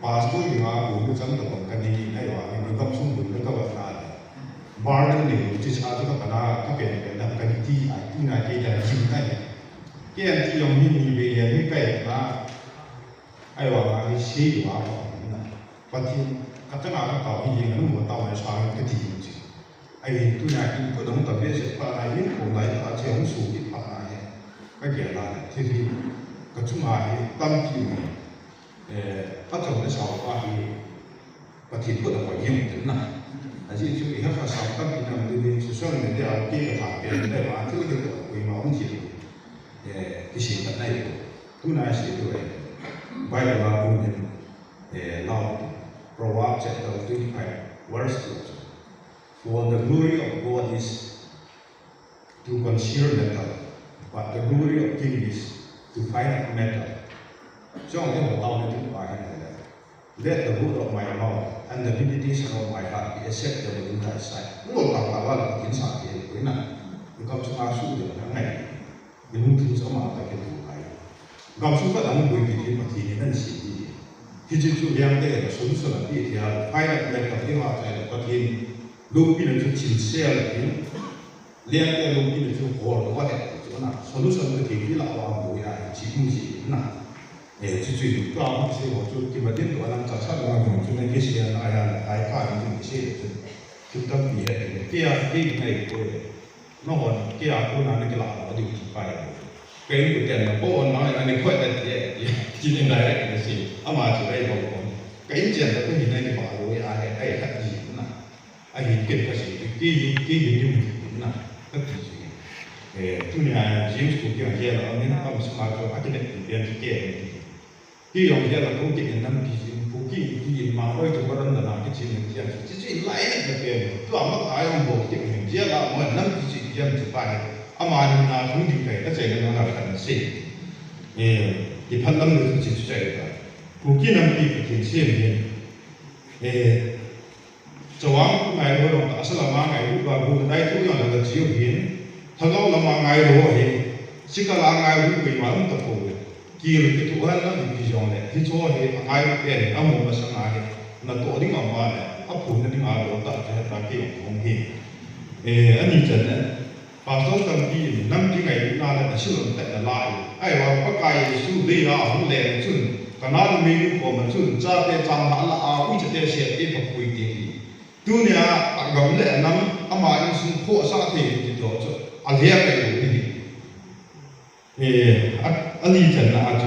pastor yung ako sa mga kanini ay wa ang gam sung bu ka wa na barden ni which is ato ka pana ka pe na kaniti ay tina ke da jing na ni ke an ti yong ni be ya ni pe na ai wa ma shi wa na patin ka ta na ka yi ng mo ta wa sa ka ti ji ai tu na ki ko dong ta be se pa na yin ko lai ta che hong su ki pa na he ka ge la ti ti ka chu ma he tam ki ni bắt đầu cái sau qua thì và thịt của nó phải nhiều đến này, là gì chứ vì hết là sau các cái năm đi sự xuân này đều kia là thả tiền để mà thứ được quỳ máu thịt cái gì cái này tu này sẽ được vậy là cũng nên lao Proverbs chapter 25 verse 2 for the glory of God is to conceal metal but the glory of king is to find metal. Trong cái một tàu này chúng ta hay là let the word of my mouth and the meditation of my heart be acceptable in thy sight. Một tàu là là kiến sản thì cái này, chúng ta chúng ta suy được cái này, mình không thứ mà tại cái vụ này. Gặp chúng ta đang ngồi thì mà thì nên gì gì, khi chúng chúng đang đây là sống sờ đi thì phải là cái cái hoa trái là có thể lúc bây giờ chúng chỉnh xe là cái liên cái lúc bây giờ chúng hồ nó có thể chỗ nào solution cái thì là vào mũi là chỉ không gì nào. 주주도 또 아무 것이 뭐좀 기본적인 거는 자산을 주는 것이 아니라 다이카 있는 것이 좀더 비해 깨야 깨게 있고 너는 깨야 고나는 게 나와 어디 봐요. 괜히 그때는 보온 나와 아니 거기다 지는 날에 것이 아마 저래 보고 cái chuyện đó cái gì này thì bảo rồi ai khác gì cũng là ai biết cái gì cái gì nhưng cũng là tất cả gì tu nhà James cũng kiểu như là nên ông sẽ nói cho cái này thì bên kia khi ông kia là công ty năm kỳ phụ kỳ kỳ mà ôi chúng ta đang làm cái chuyện này chỉ lại cái tiền tôi mà ai ông bộ chuyện này chỉ là mỗi năm cái chuyện chỉ phải mà là không đi về cái chuyện nó là cần gì thì phân tâm được chỉ chạy rồi phụ kỳ năm kỳ thì xem thì cho ông ngày đó là sẽ làm ngày đó và phụ đây tôi là chỉ hiện thằng ông làm ngày đó thì chỉ có làm ngày đó vì mà ông tập phụ kia cái chỗ đó là cái gì này thì chỗ này ai cái ông mà sang ai là tổ đi ngang qua này áp dụng đi ngang qua đó thì là cái không gì anh đi chân này và số tâm đi năm cái ngày nào là sử dụng tại là lại ai mà có cái sử dụng đi là không lẽ sử cái nào mình của mình sử dụng ra cái trang hẳn là quý cho cái xe cái phục vụ gì tu này gồm lẽ năm mà anh sử dụng khổ sát thì đó cho anh hiểu cái gì anh đi chân là